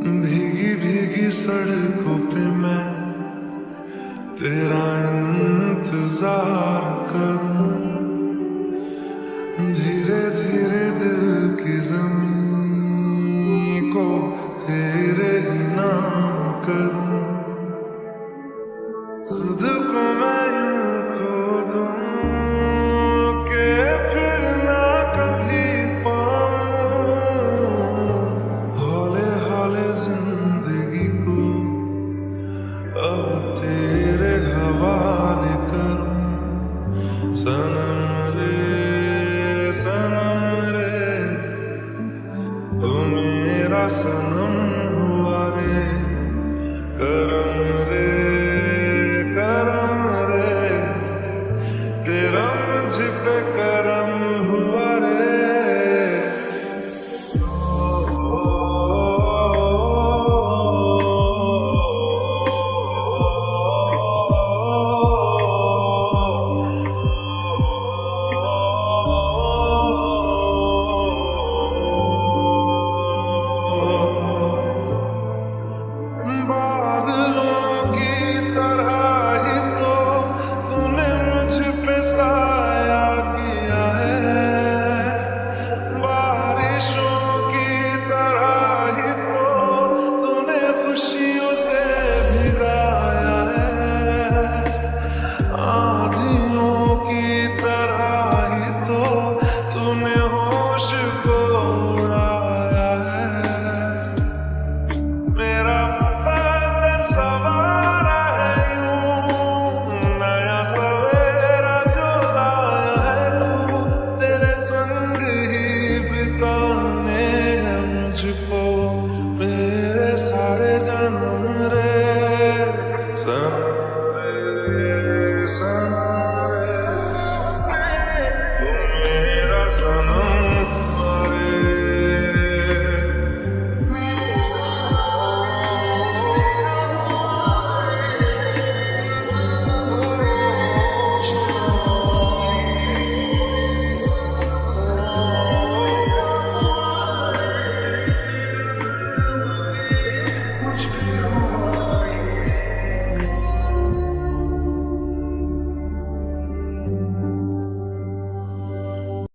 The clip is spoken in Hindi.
भीगी भीगी सड़कों पे मैं तेरा इंतजार करूं, धीरे धीरे दिल की जमीन को तेरे ही नाम करूं, खुद को मैं यूं खो दूं कि फिर ना कभी पाऊं, हौले हौले जिंदगी को अब तेरे हवाले करूं। सनम रे तू मेरा सनम हुआ रे।